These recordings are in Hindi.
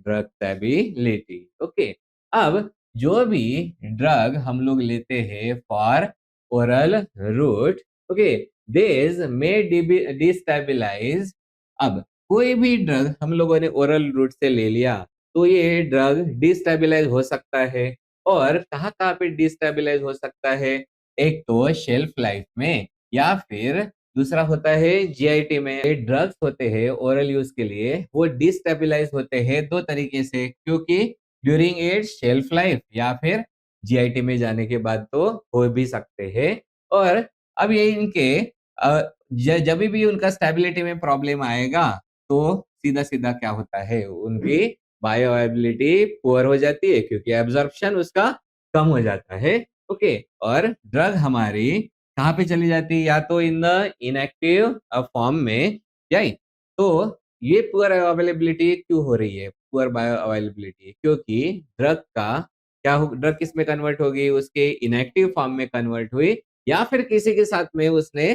Drug stability. ओके, अब जो भी ड्रग हम लोग लेते हैं for oral route, okay, this may destabilise. अब कोई भी ड्रग हम लोगों ने ओरल रूट से ले लिया तो ये ड्रग डिस्टेबिलाइज हो सकता है। और कहाँ कहाँ पे डिस्टेबिलाइज हो सकता है? एक तो शेल्फ लाइफ में, या फिर दूसरा होता है जीआईटी में। ये ड्रग्स होते हैं ओरल यूज के लिए, वो डिस्टेबिलाइज होते हैं दो तरीके से, क्योंकि ड्यूरिंग इट्स शेल्फ लाइफ या फिर जीआईटी में जाने के बाद तो हो भी सकते हैं। और अब ये इनके जब भी उनका स्टेबिलिटी में प्रॉब्लम आएगा तो सीधा सीधा क्या होता है, उनकी बायोअवेलेबिलिटी पुअर हो जाती है, क्योंकि एब्जॉर्प्शन उसका कम हो जाता है। ओके, और ड्रग हमारी कहाँ पे चली जाती है? या तो इन द इनएक्टिव फॉर्म में, राइट? तो ये पुअर अवेलेबिलिटी क्यों हो रही है, पुअर बायो अवेलेबिलिटी? क्योंकि ड्रग का ड्रग किस में कन्वर्ट होगी? उसके इनएक्टिव फॉर्म में कन्वर्ट हुई, या फिर किसी के साथ में उसने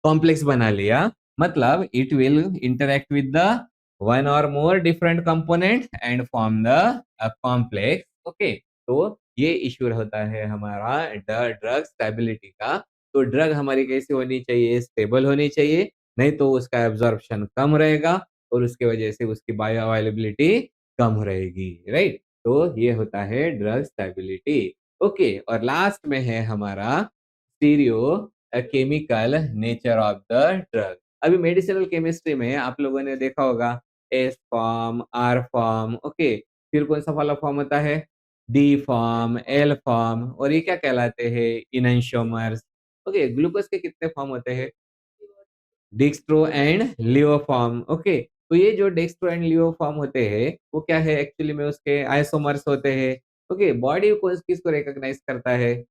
कॉम्प्लेक्स बना लिया। मतलब it will interact with the one or more different component and form the complex. Okay, तो ये इश्यू होता है हमारा ड्रग स्टेबिलिटी का। तो ड्रग हमारी कैसी होनी चाहिए? स्टेबल होनी चाहिए, नहीं तो उसका एब्जॉर्प्शन कम रहेगा और उसके वजह से उसकी बायो अवेलेबिलिटी कम रहेगी, राइट? तो ये होता है ड्रग स्टेबिलिटी। ओके, और लास्ट में है हमारा stereo chemical nature of the drug. अभी मेडिसिनल केमिस्ट्री में आप लोगों ने देखा होगा S form, R form, okay, फिर कौन सा वाला फॉर्म होता है? डी फॉर्म, एल फॉर्म, और ये क्या कहलाते हैं? इनैंशियोमर्स। ओके, ग्लूकोज के कितने फॉर्म होते हैं? Dextro and Leo form. Okay, तो ये जो डेक्स्ट्रो एंड लियो फॉर्म होते हैं वो क्या है एक्चुअली में? उसके आइसोमर्स होते हैं। ओके, बॉडी को किसको रिकॉग्नाइज करता है?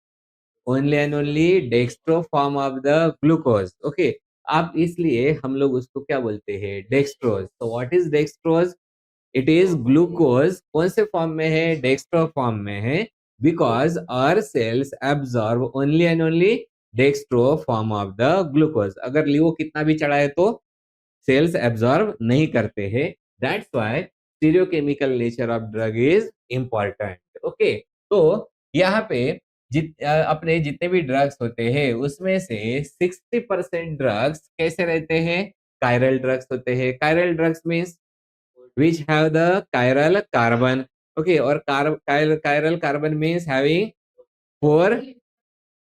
Only and only dextro form of the glucose. Okay, आप इसलिए हम लोग उसको क्या बोलते हैं? डेक्स्ट्रोज। तो what is dextrose? It is glucose. कौन से फॉर्म में है? डेक्स्ट्रो फॉर्म में है, because our cells absorb only and only dextro form of the glucose. अगर लियो कितना भी चढ़ाए तो सेल्स एब्जॉर्ब नहीं करते हैं। That's why stereochemical nature of drug is important. Okay, तो यहाँ पे अपने जितने भी ड्रग्स होते हैं उसमें से 60% ड्रग्स कैसे रहते हैं? कायरल ड्रग्स होते हैं। Chiral drugs means which have the chiral carbon. Okay, और chiral carbon means having 4।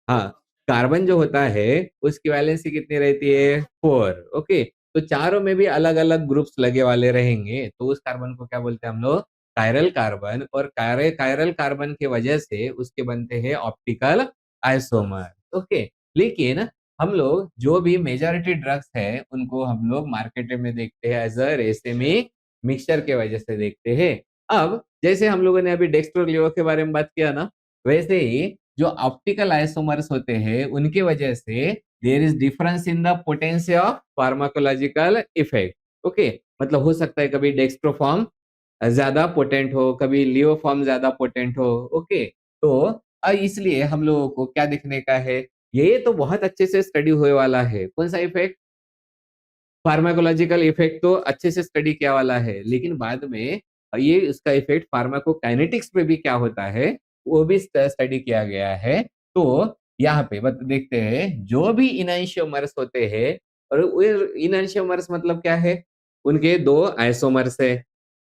हाँ, कार्बन जो होता है उसकी वैलेंसी कितनी रहती है? 4। ओके, तो चारों में भी अलग अलग ग्रुप्स लगे वाले रहेंगे, तो उस कार्बन को क्या बोलते हैं हम लोग? Chiral carbon. और कायरल कार्बन की वजह से उसके बनते हैं ऑप्टिकल आइसोमर। ओके, लेकिन हम लोग जो भी मेजॉरिटी ड्रग्स है उनको हम लोग मार्केट में देखते हैं एज अ रेसेमिक मिक्सचर के वजह से देखते हैं। अब जैसे हम लोगों ने अभी डेक्स्ट्रोलियो के बारे में बात किया ना, वैसे ही जो ऑप्टिकल आइसोमर्स होते हैं उनके वजह से there is difference in the potential of pharmacological effect. Okay, मतलब हो सकता है कभी डेक्स्ट्रोफॉर्म ज्यादा पोटेंट हो, कभी लियोफॉर्म ज्यादा पोटेंट हो। ओके, तो इसलिए हम लोगों को क्या देखने का है? ये तो बहुत अच्छे से स्टडी होने वाला है। कौन सा इफेक्ट? फार्माकोलॉजिकल इफेक्ट तो अच्छे से स्टडी किया वाला है, लेकिन बाद में ये इसका इफेक्ट फार्माकोकाइनेटिक्स पे भी क्या होता है वो भी स्टडी किया गया है। तो यहाँ पे देखते हैं जो भी इनैंशियोमर्स होते हैं, और इनैंशियोमर्स मतलब क्या है? उनके दो आइसोमर्स है।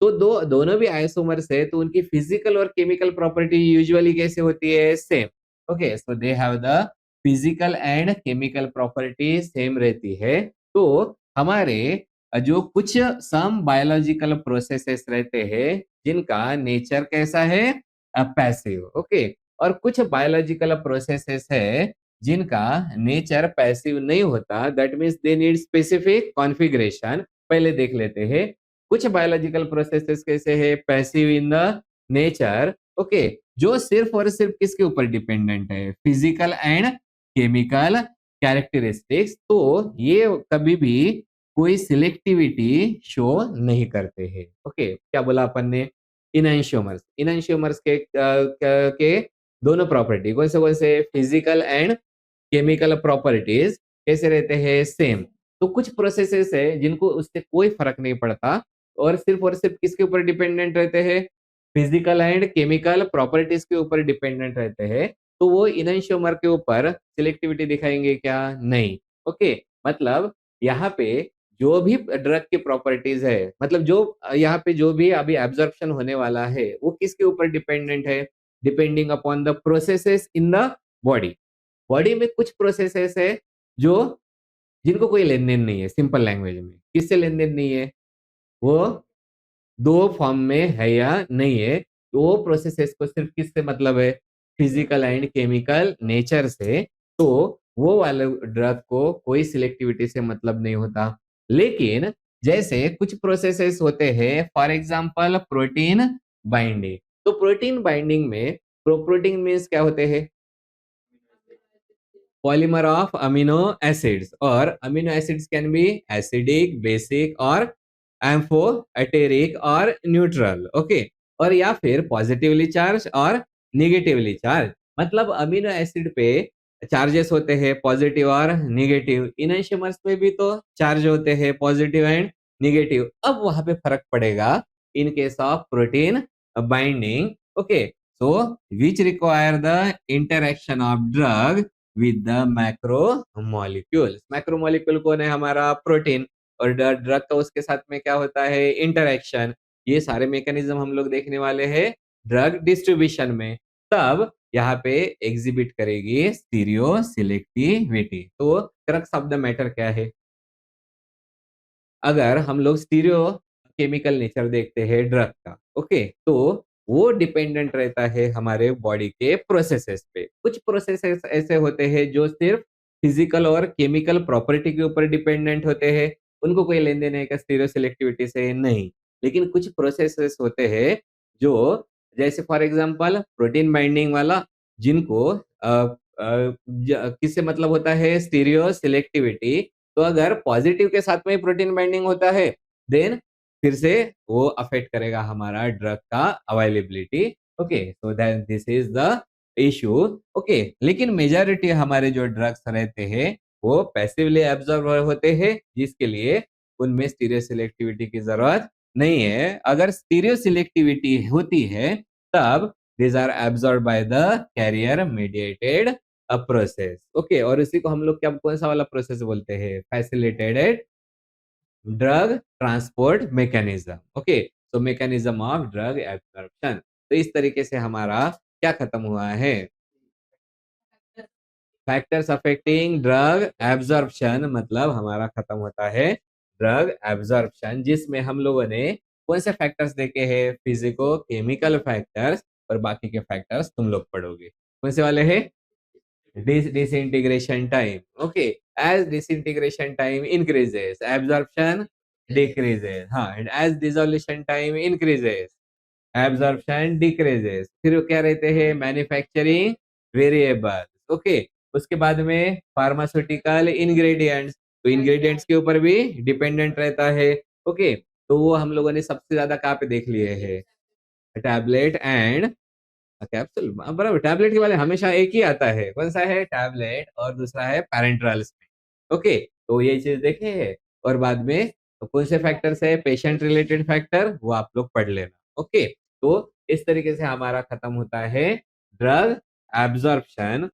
तो दोनों भी आइसोमर्स है तो उनकी फिजिकल और केमिकल प्रॉपर्टी यूजुअली कैसे होती है? Same. Okay, so they have the physical and chemical property same रहती है। तो हमारे जो कुछ सम बायोलॉजिकल प्रोसेसेस रहते हैं जिनका नेचर कैसा है? पैसिव। ओके, और कुछ बायोलॉजिकल प्रोसेसेस है जिनका नेचर पैसिव नहीं होता, that means they need specific configuration. पहले देख लेते हैं कुछ बायोलॉजिकल प्रोसेसेस कैसे है passive in the nature. Okay, जो सिर्फ और सिर्फ किसके ऊपर डिपेंडेंट है? Physical and chemical characteristics. तो ये कभी भी कोई सिलेक्टिविटी शो नहीं करते हैं। ओके, क्या बोला अपन ने? इनैंशियोमर्स। इनैंशियोमर्स के दोनों प्रॉपर्टी कौन से? फिजिकल एंड केमिकल प्रॉपर्टीज कैसे रहते हैं? सेम। तो कुछ प्रोसेसेस है जिनको उससे कोई फर्क नहीं पड़ता, और सिर्फ किसके ऊपर डिपेंडेंट रहते हैं? फिजिकल एंड केमिकल प्रॉपर्टीज के ऊपर डिपेंडेंट रहते हैं, तो वो इनैंशियोमर के ऊपर सिलेक्टिविटी दिखाएंगे क्या? नहीं। ओके, मतलब यहाँ पे जो भी ड्रग की प्रॉपर्टीज है, मतलब जो यहाँ पे जो भी अभी एब्जॉर्प्शन होने वाला है, वो किसके ऊपर डिपेंडेंट है? Depending upon the processes in the body. Body में कुछ प्रोसेसेस है जो जिनको कोई लेन देन नहीं है, सिंपल लैंग्वेज में किससे लेन देन नहीं है? वो दो फॉर्म में है या नहीं है, तो वो प्रोसेसेस को सिर्फ किससे मतलब है? फिजिकल एंड केमिकल नेचर से। तो वो वाले ड्रग को कोई सिलेक्टिविटी से मतलब नहीं होता। लेकिन जैसे कुछ प्रोसेसेस होते हैं, फॉर एग्जांपल प्रोटीन बाइंडिंग। तो प्रोटीन बाइंडिंग में प्रोटीन मीन्स क्या होते हैं? Polymer of amino acids, or amino acids can be acidic, basic और amphoteric और neutral, ओके। और या फिर पॉजिटिवली चार्ज और निगेटिवली चार्ज, मतलब अमीनो एसिड पे चार्जेस होते हैं पॉजिटिव और निगेटिव, इनैंशियोमर्स में भी तो चार्ज होते हैं पॉजिटिव एंड निगेटिव। अब वहां पे फर्क पड़ेगा in case of protein binding, okay. So which require the interaction of drug with the macromolecules. Macromolecule कौन है? हमारा प्रोटीन। और ड्रग का उसके साथ में क्या होता है? इंटरेक्शन। ये सारे मैकेनिज्म हम लोग देखने वाले हैं ड्रग डिस्ट्रीब्यूशन में। तब यहाँ पे एग्जिबिट करेगी स्टीरियो सिलेक्टिविटी। तो क्रक्स ऑफ द मैटर क्या है? अगर हम लोग स्टीरियो केमिकल नेचर देखते हैं ड्रग का, ओके, तो वो डिपेंडेंट रहता है हमारे बॉडी के प्रोसेसेस पे। कुछ प्रोसेसेस ऐसे होते हैं जो सिर्फ फिजिकल और केमिकल प्रॉपर्टी के ऊपर डिपेंडेंट होते हैं, उनको कोई लेन देन है का स्टीरियो सिलेक्टिविटी से? नहीं। लेकिन कुछ प्रोसेसेस होते हैं जो, जैसे फॉर एग्जांपल प्रोटीन बाइंडिंग वाला, जिनको किससे मतलब होता है? Stereo selectivity. तो अगर पॉजिटिव के साथ में प्रोटीन बाइंडिंग होता है, देन फिर से वो अफेक्ट करेगा हमारा ड्रग का availability, okay. So that this is the issue, okay. लेकिन मेजॉरिटी हमारे जो ड्रग्स रहते हैं वो पैसिवली एब्जॉर्ब होते हैं, जिसके लिए उनमें स्टीरियो सिलेक्टिविटी की जरूरत नहीं है। अगर स्टीरियो सिलेक्टिविटी होती है तब these are absorbed by the carrier mediated process, okay. और इसी को हम लोग क्या, कौन सा वाला प्रोसेस बोलते हैं? Facilitated drug transport mechanism, okay. So mechanism of drug absorption. तो इस तरीके से हमारा क्या खत्म हुआ है? फैक्टर्स अफेक्टिंग ड्रग एब्जॉर्प्शन, मतलब हमारा खत्म होता है ड्रग एब्जॉर्प्शन, जिसमें हम लोगों ने कौन से फैक्टर्स देखे हैं? फिजिको केमिकल फैक्टर्स, और बाकी के फैक्टर्स तुम लोग पढ़ोगे। कौन से वाले हैं? disintegration time, okay, as disintegration time increases absorption decreases, हाँ, and as dissolution time increases absorption decreases। फिर वो क्या रहते हैं? Manufacturing variable, okay. उसके बाद में फार्मास्यूटिकल इंग्रेडिएंट्स, तो इंग्रेडिएंट्स के ऊपर भी डिपेंडेंट रहता है, ओके। तो वो हम लोगों ने सबसे ज्यादा कहाँ पे देख लिए हैं? टैबलेट एंड कैप्सूल, बराबर। टैबलेट के वाले हमेशा एक ही आता है, कौन सा है? टैबलेट, और दूसरा है पैरेंट्रल्स में, ओके। तो ये चीज देखे है। और बाद में तो कौन से फैक्टर्स है? पेशेंट रिलेटेड फैक्टर, वो आप लोग पढ़ लेना, ओके। तो इस तरीके से हमारा खत्म होता है ड्रग एब्जॉर्प्शन